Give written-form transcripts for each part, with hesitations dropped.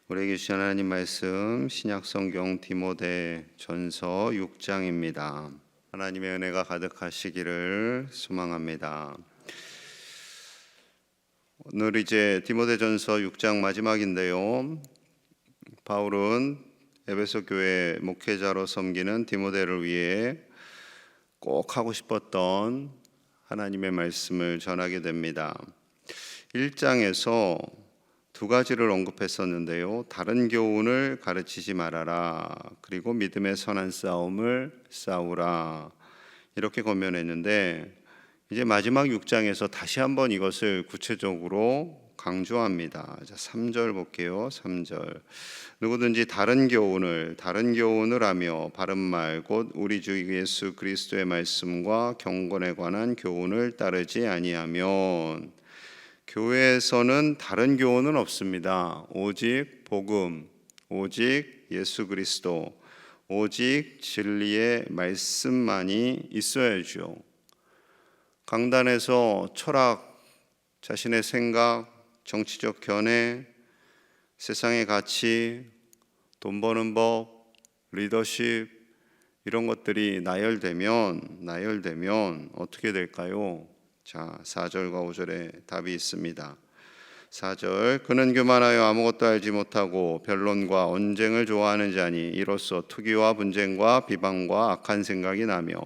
우리에게 주신 하나님 말씀 신약성경 디모데전서 6장입니다. 하나님의 은혜가 가득하시기를 소망합니다. 오늘 이제 디모데전서 6장 마지막인데요. 바울은 에베소 교회 목회자로 섬기는 디모데를 위해 꼭 하고 싶었던 하나님의 말씀을 전하게 됩니다. 1장에서 두 가지를 언급했었는데요. 다른 교훈을 가르치지 말아라. 그리고 믿음의 선한 싸움을 싸우라. 이렇게 권면했는데 이제 마지막 6장에서 다시 한번 이것을 구체적으로 강조합니다. 자, 3절 볼게요. 3절. 누구든지 다른 교훈을 하며 바른 말 곧 우리 주 예수 그리스도의 말씀과 경건에 관한 교훈을 따르지 아니하면, 교회에서는 다른 교훈은 없습니다. 오직 복음, 오직 예수 그리스도, 오직 진리의 말씀만이 있어야죠. 강단에서 철학, 자신의 생각, 정치적 견해, 세상의 가치, 돈 버는 법, 리더십 이런 것들이 나열되면 어떻게 될까요? 자, 4절과 5절에 답이 있습니다. 4절, 그는 교만하여 아무것도 알지 못하고 변론과 언쟁을 좋아하는 자니 이로써 투기와 분쟁과 비방과 악한 생각이 나며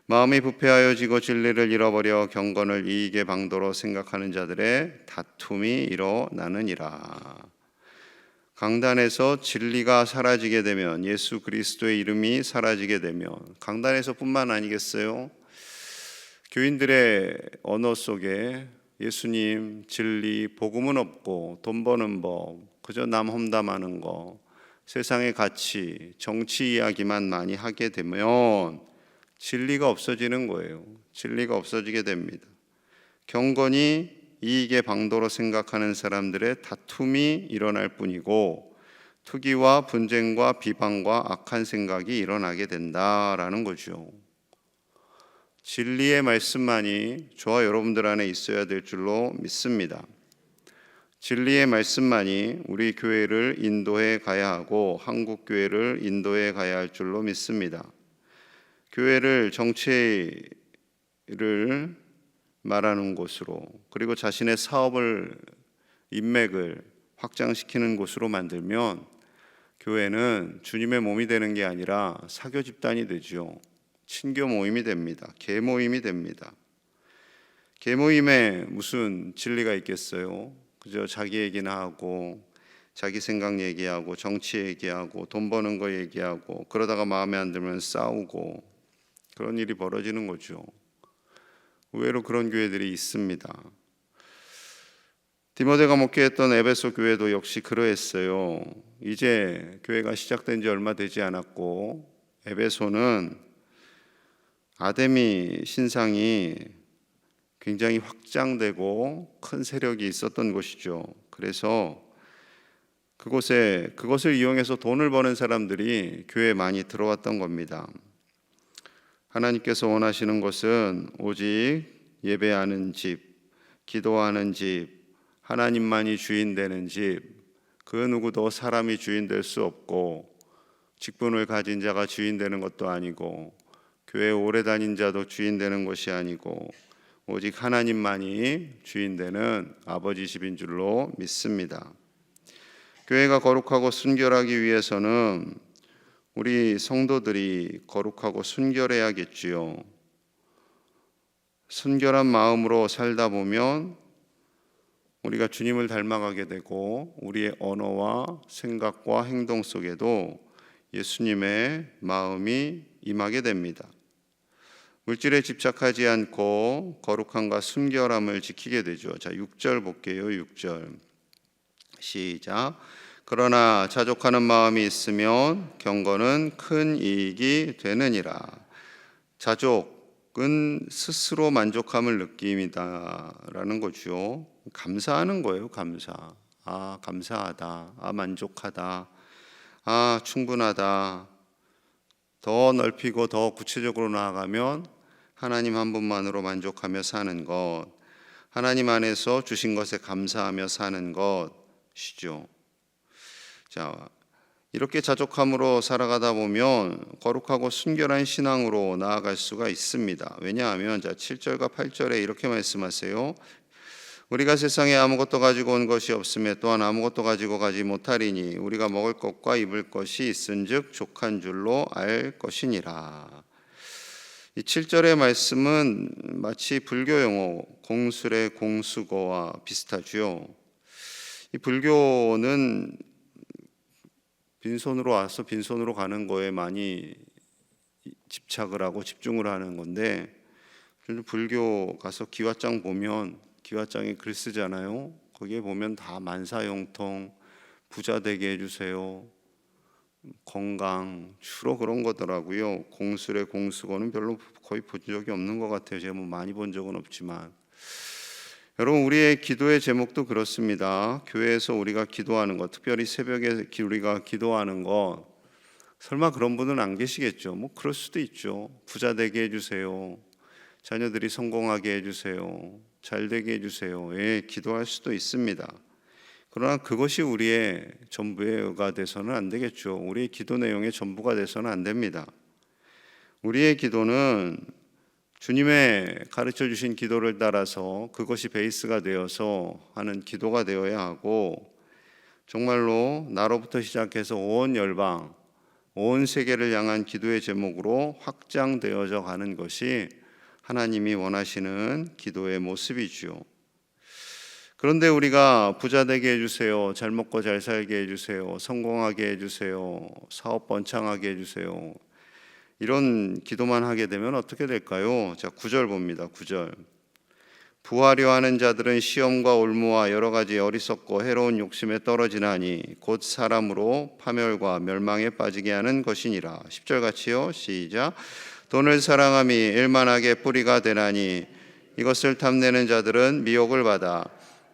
마음이 부패하여 지고 진리를 잃어버려 경건을 이익의 방도로 생각하는 자들의 다툼이 일어나느니라. 강단에서 진리가 사라지게 되면, 예수 그리스도의 이름이 사라지게 되면, 강단에서 뿐만 아니겠어요? 교인들의 언어 속에 예수님, 진리, 복음은 없고 돈 버는 법, 그저 남 험담하는 거, 세상의 가치, 정치 이야기만 많이 하게 되면 진리가 없어지는 거예요. 진리가 없어지게 됩니다. 경건이 이익의 방도로 생각하는 사람들의 다툼이 일어날 뿐이고 투기와 분쟁과 비방과 악한 생각이 일어나게 된다라는 거죠. 진리의 말씀만이 저와 여러분들 안에 있어야 될 줄로 믿습니다. 진리의 말씀만이 우리 교회를 인도해 가야 하고 한국 교회를 인도해 가야 할 줄로 믿습니다. 교회를 정체를 말하는 곳으로, 그리고 자신의 사업을, 인맥을 확장시키는 곳으로 만들면 교회는 주님의 몸이 되는 게 아니라 사교 집단이 되죠. 친교 모임이 됩니다. 계모임이 됩니다. 계모임에 무슨 진리가 있겠어요? 그저 자기 얘기나 하고 자기 생각 얘기하고 정치 얘기하고 돈 버는 거 얘기하고 그러다가 마음에 안 들면 싸우고 그런 일이 벌어지는 거죠. 의외로 그런 교회들이 있습니다. 디모데가 목회했던 에베소 교회도 역시 그러했어요. 이제 교회가 시작된 지 얼마 되지 않았고 에베소는 아데미 신상이 굉장히 확장되고 큰 세력이 있었던 곳이죠. 그래서 그것을 이용해서 돈을 버는 사람들이 교회에 많이 들어왔던 겁니다. 하나님께서 원하시는 것은 오직 예배하는 집, 기도하는 집, 하나님만이 주인 되는 집, 그 누구도 사람이 주인 될 수 없고 직분을 가진 자가 주인 되는 것도 아니고 교회 오래 다닌 자도 주인 되는 것이 아니고 오직 하나님만이 주인 되는 아버지 집인 줄로 믿습니다. 교회가 거룩하고 순결하기 위해서는 우리 성도들이 거룩하고 순결해야겠지요. 순결한 마음으로 살다 보면 우리가 주님을 닮아가게 되고 우리의 언어와 생각과 행동 속에도 예수님의 마음이 임하게 됩니다. 물질에 집착하지 않고 거룩함과 순결함을 지키게 되죠. 자, 6절 볼게요. 6절 시작. 그러나 자족하는 마음이 있으면 경건은 큰 이익이 되느니라. 자족은 스스로 만족함을 느낌이다라는 거죠. 감사하는 거예요. 감사. 아, 감사하다. 아, 만족하다. 아, 충분하다. 더 넓히고 더 구체적으로 나아가면 하나님 한 분만으로 만족하며 사는 것, 하나님 안에서 주신 것에 감사하며 사는 것이죠. 자, 이렇게 자족함으로 살아가다 보면 거룩하고 순결한 신앙으로 나아갈 수가 있습니다. 왜냐하면 자 7절과 8절에 이렇게 말씀하세요. 우리가 세상에 아무것도 가지고 온 것이 없으며 또한 아무것도 가지고 가지 못하리니 우리가 먹을 것과 입을 것이 있은즉 족한 줄로 알 것이니라. 이 7절의 말씀은 마치 불교 용어 공술의 공수거와 비슷하지요. 이 불교는 빈손으로 와서 빈손으로 가는 거에 많이 집착을 하고 집중을 하는 건데, 불교 가서 기와장 보면 기와장에 글 쓰잖아요. 거기에 보면 다 만사형통, 부자 되게 해주세요, 건강, 주로 그런 거더라고요. 공술의 공수거는 별로 거의 본 적이 없는 것 같아요. 제가 뭐 많이 본 적은 없지만. 여러분, 우리의 기도의 제목도 그렇습니다. 교회에서 우리가 기도하는 것, 특별히 새벽에 우리가 기도하는 것, 설마 그런 분은 안 계시겠죠. 뭐 그럴 수도 있죠. 부자 되게 해주세요, 자녀들이 성공하게 해주세요, 잘 되게 해주세요, 예, 기도할 수도 있습니다. 그러나 그것이 우리의 전부가 돼서는 안 되겠죠. 우리의 기도 내용의 전부가 돼서는 안 됩니다. 우리의 기도는 주님의 가르쳐 주신 기도를 따라서 그것이 베이스가 되어서 하는 기도가 되어야 하고, 정말로 나로부터 시작해서 온 열방, 온 세계를 향한 기도의 제목으로 확장되어져 가는 것이 하나님이 원하시는 기도의 모습이지요. 그런데 우리가 부자 되게 해주세요, 잘 먹고 잘 살게 해주세요, 성공하게 해주세요, 사업 번창하게 해주세요, 이런 기도만 하게 되면 어떻게 될까요? 자, 9절 봅니다. 9절. 부하려 하는 자들은 시험과 올무와 여러 가지 어리석고 해로운 욕심에 떨어지나니 곧 사람으로 파멸과 멸망에 빠지게 하는 것이니라. 10절 같이요. 시작. 돈을 사랑함이 일만하게 뿌리가 되나니 이것을 탐내는 자들은 미혹을 받아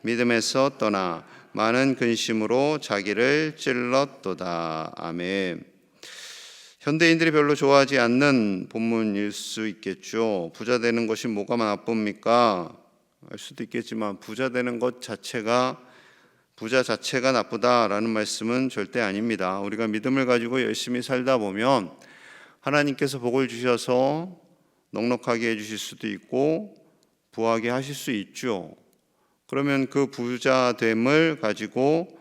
믿음에서 떠나 많은 근심으로 자기를 찔렀도다. 아멘. 현대인들이 별로 좋아하지 않는 본문일 수 있겠죠. 부자 되는 것이 뭐가 나쁩니까? 알 수도 있겠지만 부자 되는 것 자체가, 부자 자체가 나쁘다라는 말씀은 절대 아닙니다. 우리가 믿음을 가지고 열심히 살다 보면 하나님께서 복을 주셔서 넉넉하게 해주실 수도 있고 부하게 하실 수 있죠. 그러면 그 부자됨을 가지고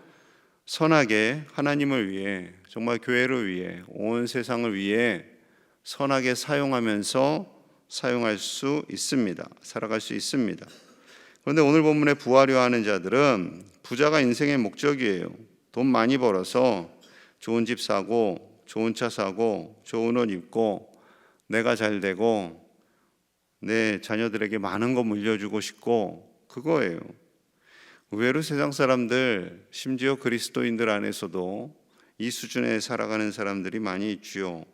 선하게 하나님을 위해, 정말 교회를 위해, 온 세상을 위해 선하게 사용할 수 있습니다. 살아갈 수 있습니다. 그런데 오늘 본문에 부하려 하는 자들은 부자가 인생의 목적이에요. 돈 많이 벌어서 좋은 집 사고, 좋은 차 사고, 좋은 옷 입고, 내가 잘 되고, 내 자녀들에게 많은 거 물려주고 싶고, 그거예요. 의외로 세상 사람들, 심지어 그리스도인들 안에서도 이 수준에 살아가는 사람들이 많이 있지요.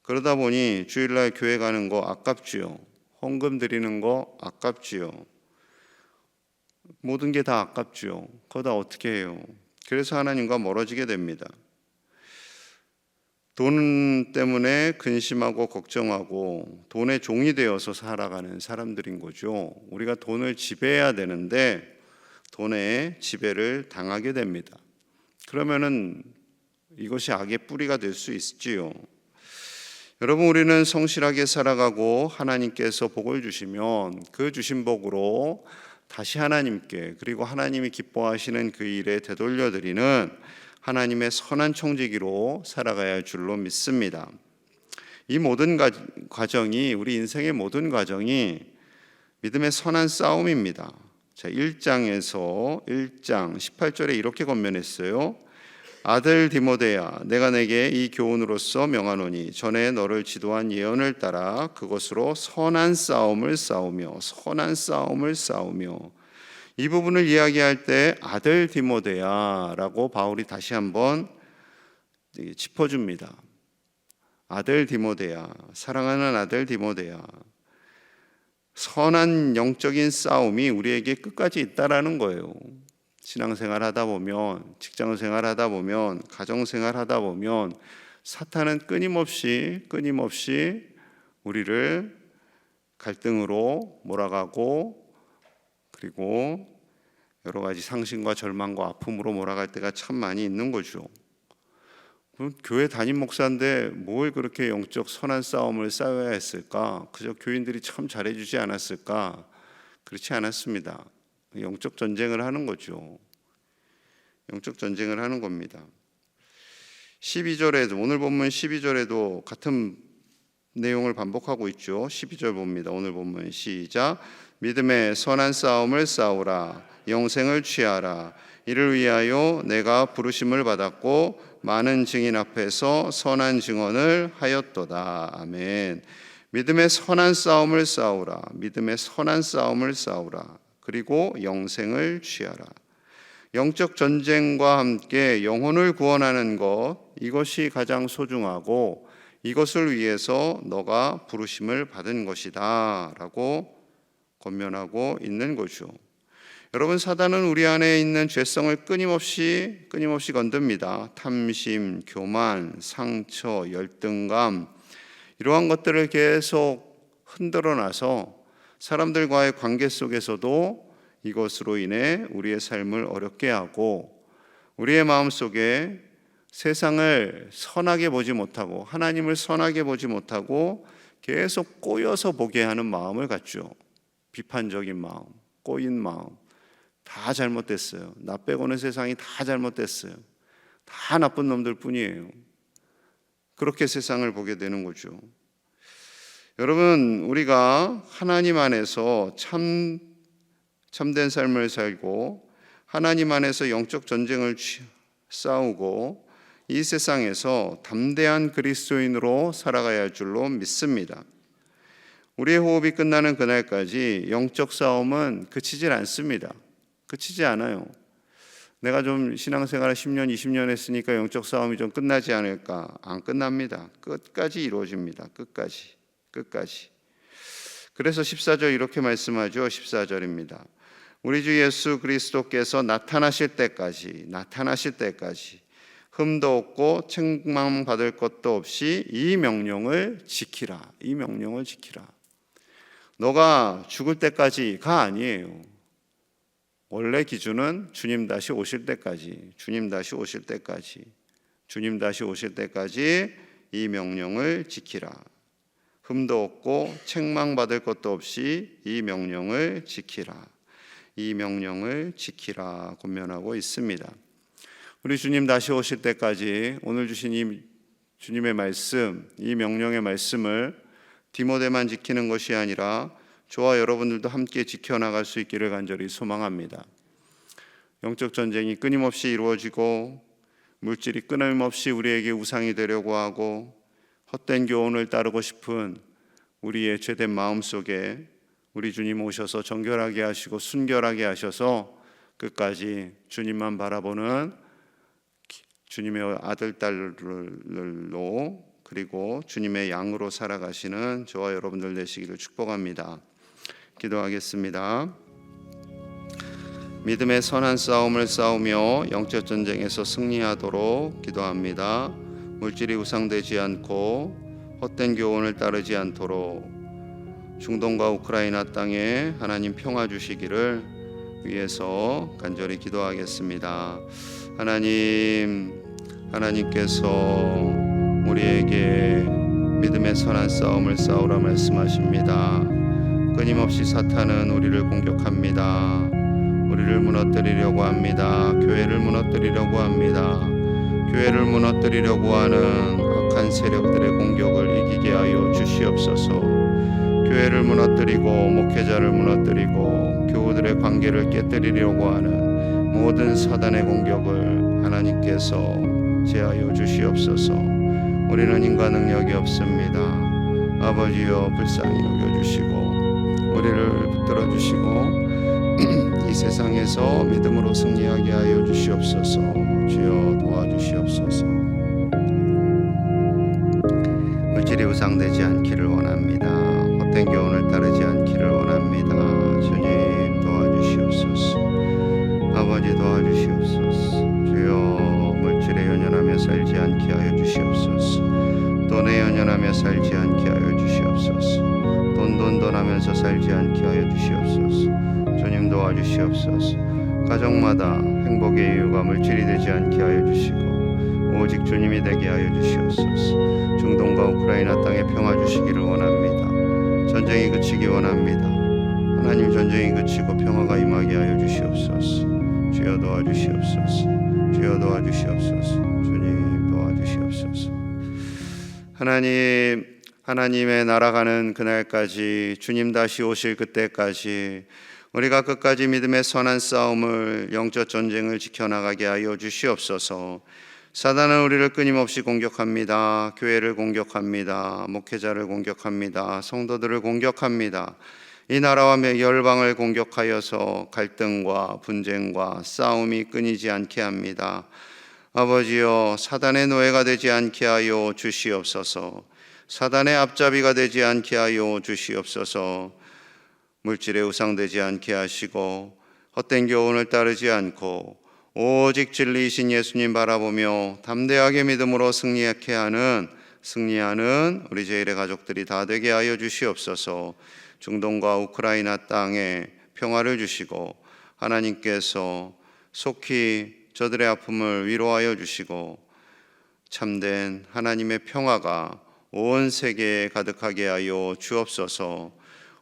그러다 보니 주일날 교회 가는 거 아깝지요. 헌금 드리는 거 아깝지요. 모든 게 다 아깝지요. 그거 다 어떻게 해요? 그래서 하나님과 멀어지게 됩니다. 돈 때문에 근심하고 걱정하고 돈의 종이 되어서 살아가는 사람들인 거죠. 우리가 돈을 지배해야 되는데 돈의 지배를 당하게 됩니다. 그러면은 이것이 악의 뿌리가 될 수 있지요. 여러분, 우리는 성실하게 살아가고 하나님께서 복을 주시면 그 주신 복으로 다시 하나님께, 그리고 하나님이 기뻐하시는 그 일에 되돌려드리는 하나님의 선한 청지기로 살아가야 할 줄로 믿습니다. 이 모든 과정이, 우리 인생의 모든 과정이 믿음의 선한 싸움입니다. 자, 1장 18절에 이렇게 권면했어요. 아들 디모데야, 내가 내게 이 교훈으로서 명하노니 전에 너를 지도한 예언을 따라 그것으로 선한 싸움을 싸우며, 이 부분을 이야기할 때 아들 디모데야 라고 바울이 다시 한번 짚어줍니다. 아들 디모데야, 사랑하는 아들 디모데야, 선한 영적인 싸움이 우리에게 끝까지 있다라는 거예요. 신앙생활 하다 보면, 직장생활 하다 보면, 가정생활 하다 보면 사탄은 끊임없이 우리를 갈등으로 몰아가고, 그리고 여러 가지 상심과 절망과 아픔으로 몰아갈 때가 참 많이 있는 거죠. 그럼 교회 담임 목사인데 뭘 그렇게 영적 선한 싸움을 싸워야 했을까? 그저 교인들이 참 잘해주지 않았을까? 그렇지 않았습니다. 영적 전쟁을 하는 거죠. 영적 전쟁을 하는 겁니다. 12절에도 오늘 본문 12절에도 같은 내용을 반복하고 있죠. 12절 봅니다. 오늘 본문 시작. 믿음의 선한 싸움을 싸우라. 영생을 취하라. 이를 위하여 내가 부르심을 받았고 많은 증인 앞에서 선한 증언을 하였도다. 아멘. 믿음의 선한 싸움을 싸우라. 믿음의 선한 싸움을 싸우라. 그리고 영생을 취하라. 영적 전쟁과 함께 영혼을 구원하는 것, 이것이 가장 소중하고 이것을 위해서 너가 부르심을 받은 것이다 라고 권면하고 있는 거죠. 여러분, 사단은 우리 안에 있는 죄성을 끊임없이 건듭니다. 탐심, 교만, 상처, 열등감, 이러한 것들을 계속 흔들어 놔서 사람들과의 관계 속에서도 이것으로 인해 우리의 삶을 어렵게 하고 우리의 마음속에 세상을 선하게 보지 못하고 하나님을 선하게 보지 못하고 계속 꼬여서 보게 하는 마음을 갖죠. 비판적인 마음, 꼬인 마음, 다 잘못됐어요. 나 빼고는 세상이 다 잘못됐어요. 다 나쁜 놈들 뿐이에요. 그렇게 세상을 보게 되는 거죠. 여러분, 우리가 하나님 안에서 참된 삶을 살고 하나님 안에서 영적 전쟁을 싸우고 이 세상에서 담대한 그리스도인으로 살아가야 할 줄로 믿습니다. 우리의 호흡이 끝나는 그날까지 영적 싸움은 그치질 않습니다. 그치지 않아요. 내가 좀 신앙생활을 10년, 20년 했으니까 영적 싸움이 좀 끝나지 않을까? 안 끝납니다. 끝까지 이루어집니다. 끝까지. 그래서 14절 이렇게 말씀하죠. 14절입니다. 우리 주 예수 그리스도께서 나타나실 때까지 흠도 없고 책망받을 것도 없이 이 명령을 지키라. 이 명령을 지키라. 너가 죽을 때까지가 아니에요. 원래 기준은 주님 다시 오실 때까지 이 명령을 지키라. 흠도 없고 책망받을 것도 없이 이 명령을 지키라. 이 명령을 지키라 권면하고 있습니다. 우리 주님 다시 오실 때까지 오늘 주신 이 주님의 말씀, 이 명령의 말씀을 디모데만 지키는 것이 아니라 저와 여러분들도 함께 지켜나갈 수 있기를 간절히 소망합니다. 영적 전쟁이 끊임없이 이루어지고 물질이 끊임없이 우리에게 우상이 되려고 하고 헛된 교훈을 따르고 싶은 우리의 죄된 마음 속에 우리 주님 오셔서 정결하게 하시고 순결하게 하셔서 끝까지 주님만 바라보는 주님의 아들, 딸로 그리고 주님의 양으로 살아가시는 저와 여러분들 되시기를 축복합니다. 기도하겠습니다. 믿음의 선한 싸움을 싸우며 영적 전쟁에서 승리하도록 기도합니다. 물질이 우상되지 않고 헛된 교훈을 따르지 않도록 중동과 우크라이나 땅에 하나님 평화 주시기를 위해서 간절히 기도하겠습니다. 하나님께서 우리에게 믿음의 선한 싸움을 싸우라 말씀하십니다. 끊임없이 사탄은 우리를 공격합니다. 우리를 무너뜨리려고 합니다. 교회를 무너뜨리려고 합니다. 교회를 무너뜨리려고 하는 악한 세력들의 공격을 이기게 하여 주시옵소서. 교회를 무너뜨리고 목회자를 무너뜨리고 교우들의 관계를 깨뜨리려고 하는 모든 사단의 공격을 하나님께서 제하여 주시옵소서. 우리는 인간 능력이 없습니다. 아버지여 불쌍히 여겨주시고 우리를 붙들어 주시고 이 세상에서 믿음으로 승리하게 하여 주시옵소서. 주여 도와주시옵소서. 물질이 우상되지 않기를 원합니다. 헛된 교훈을 따르지 않기를 원합니다. 주님 도와주시옵소서. 아버지 도와주시옵소서. 주여 물질에 연연하며 살지 않게 하여 주시옵소서. 돈에 연연하며 살지 않게 하여 주시옵소서. 돈하면서 살지 않게 하여 주시옵소서. 주님 도와주시옵소서. 가정마다 행복의 이유가 물질이 되지 않게 하여 주시고 오직 주님이 되게 하여 주시옵소서. 중동과 우크라이나 땅에 평화 주시기를 원합니다. 전쟁이 그치기 원합니다. 하나님, 전쟁이 그치고 평화가 임하게 하여 주시옵소서. 주여 도와주시옵소서. 주여 도와주시옵소서. 주님 도와주시옵소서. 하나님의 날아가는 그날까지, 주님 다시 오실 그때까지 우리가 끝까지 믿음의 선한 싸움을, 영적 전쟁을 지켜나가게 하여 주시옵소서. 사단은 우리를 끊임없이 공격합니다. 교회를 공격합니다. 목회자를 공격합니다. 성도들을 공격합니다. 이 나라와 열방을 공격하여서 갈등과 분쟁과 싸움이 끊이지 않게 합니다. 아버지여, 사단의 노예가 되지 않게 하여 주시옵소서. 사단의 앞잡이가 되지 않게 하여 주시옵소서. 물질에 우상되지 않게 하시고 헛된 교훈을 따르지 않고 오직 진리이신 예수님 바라보며 담대하게 믿음으로 승리하는 우리 제일의 가족들이 다 되게 하여 주시옵소서. 중동과 우크라이나 땅에 평화를 주시고 하나님께서 속히 저들의 아픔을 위로하여 주시고 참된 하나님의 평화가 온 세계에 가득하게 하여 주옵소서.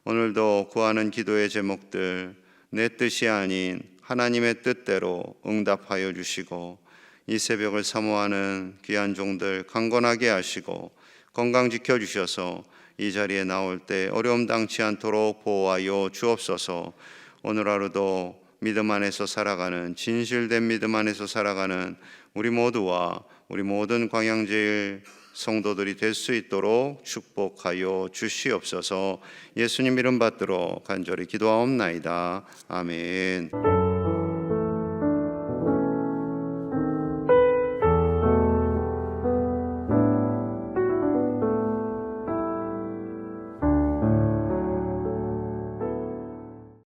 오늘도 구하는 기도의 제목들, 내 뜻이 아닌 하나님의 뜻대로 응답하여 주시고 이 새벽을 사모하는 귀한 종들 강건하게 하시고 건강 지켜주셔서 이 자리에 나올 때 어려움 당치 않도록 보호하여 주옵소서. 오늘 하루도 믿음 안에서 살아가는, 진실된 믿음 안에서 살아가는 우리 모두와 우리 모든 광양제일 성도들이 될 수 있도록 축복하여 주시옵소서. 예수님 이름 받들어 간절히 기도하옵나이다. 아멘.